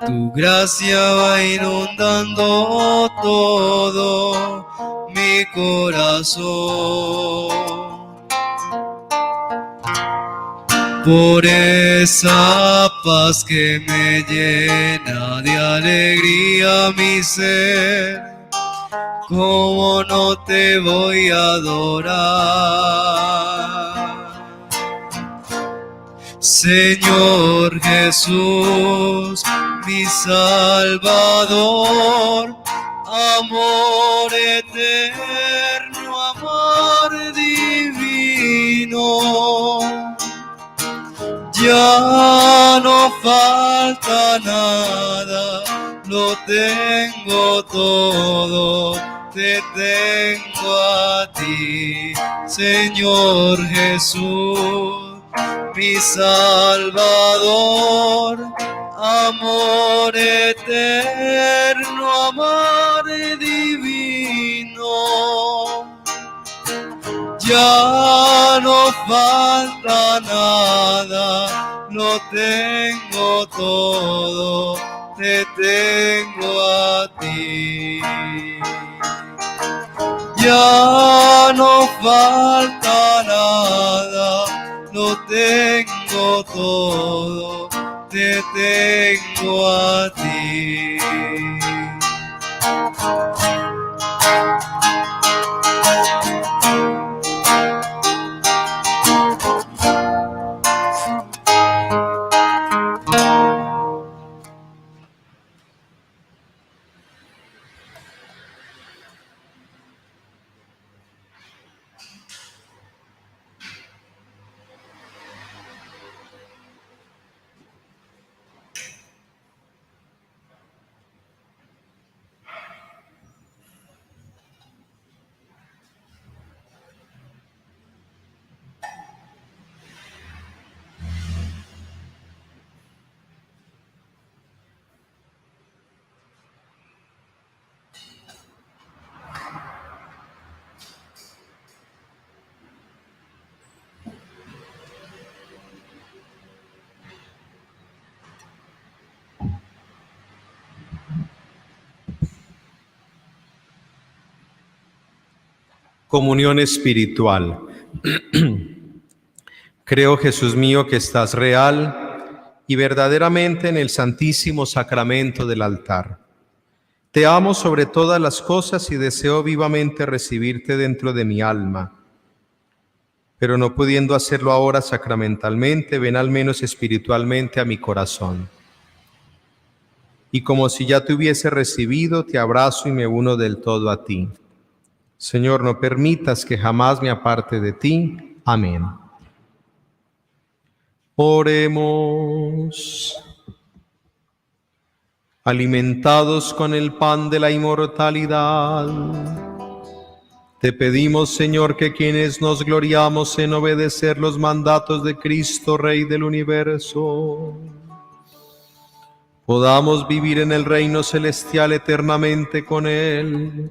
tu gracia va inundando todo mi corazón. Por esa paz que me llena de alegría mi ser, ¿cómo no te voy a adorar? Señor Jesús, mi Salvador, amor eterno, amor divino, Ya no falta nada, lo tengo todo, te tengo a ti, Señor Jesús, mi Salvador, amor eterno, amor divino. Ya no falta nada, lo tengo todo, te tengo a ti. Ya no falta nada, lo tengo todo, te tengo a ti. Comunión espiritual. Creo, Jesús mío, que estás real y verdaderamente en el santísimo sacramento del altar. Te amo sobre todas las cosas y deseo vivamente recibirte dentro de mi alma. Pero no pudiendo hacerlo ahora sacramentalmente, ven al menos espiritualmente a mi corazón. Y como si ya te hubiese recibido, te abrazo y me uno del todo a ti. Señor, no permitas que jamás me aparte de ti. Amén. Oremos. Alimentados con el pan de la inmortalidad, te pedimos, Señor, que quienes nos gloriamos en obedecer los mandatos de Cristo, Rey del universo, podamos vivir en el reino celestial eternamente con Él,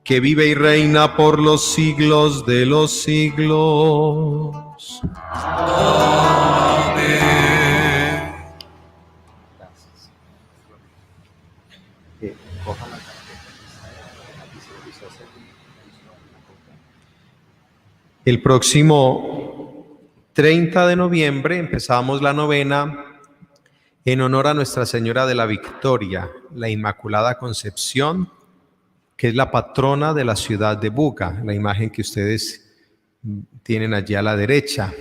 que vive y reina por los siglos de los siglos. Amén. El próximo 30 de noviembre empezamos la novena en honor a Nuestra Señora de la Victoria, la Inmaculada Concepción, que es la patrona de la ciudad de Buga, la imagen que ustedes tienen allí a la derecha.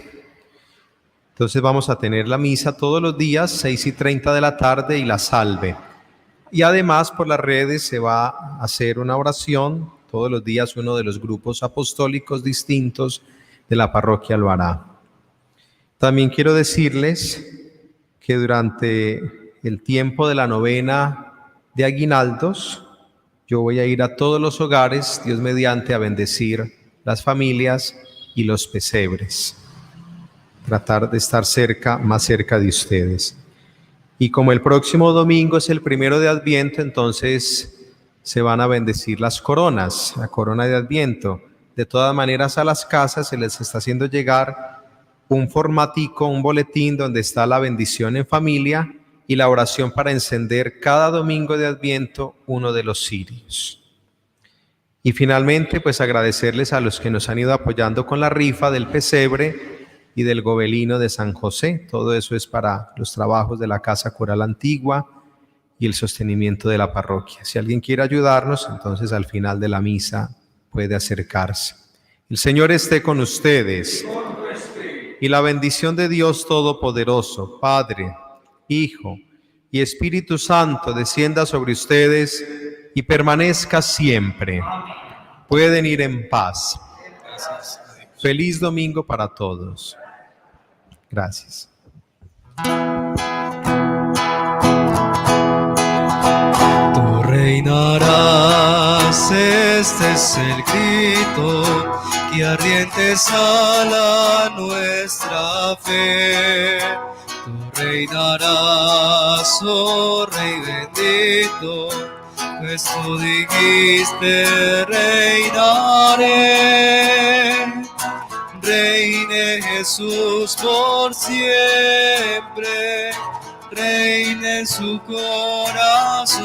Entonces vamos a tener la misa todos los días, 6:30 de la tarde, y la salve. Y además por las redes se va a hacer una oración, todos los días uno de los grupos apostólicos distintos de la parroquia lo hará. También quiero decirles que durante el tiempo de la novena de aguinaldos, yo voy a ir a todos los hogares, Dios mediante, a bendecir las familias y los pesebres. Tratar de estar cerca, más cerca de ustedes. Y como el próximo domingo es el 1 de Adviento, entonces se van a bendecir las coronas, la corona de Adviento. De todas maneras, a las casas se les está haciendo llegar un formatico, un boletín donde está la bendición en familia y la oración para encender cada domingo de Adviento uno de los cirios. Y finalmente, pues agradecerles a los que nos han ido apoyando con la rifa del pesebre y del gobelino de San José. Todo eso es para los trabajos de la Casa Cural Antigua y el sostenimiento de la parroquia. Si alguien quiere ayudarnos, entonces al final de la misa puede acercarse. El Señor esté con ustedes. Y la bendición de Dios Todopoderoso, Padre, Hijo y Espíritu Santo, descienda sobre ustedes y permanezca siempre. Pueden ir en paz. Feliz domingo para todos. Gracias. Tú reinarás, este es el grito que ardiente sala nuestra fe. Tú reinarás, oh Rey bendito, pues tú dijiste reinaré. Reine Jesús por siempre, reine en su corazón,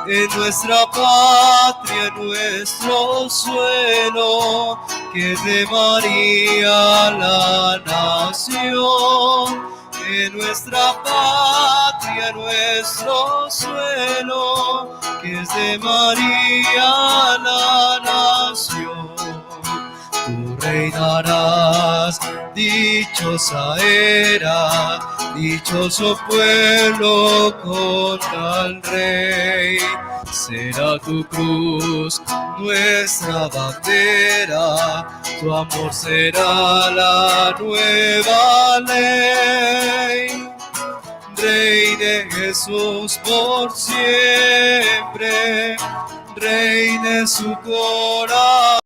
en nuestra patria, en nuestro suelo, que de María la nación. En nuestra patria, en nuestro suelo, que es de María la nación. Tú reinarás, dichosa era, dichoso pueblo con tal rey. Será tu cruz nuestra bandera, tu amor será la nueva ley. Reine Jesús por siempre, reine su corazón.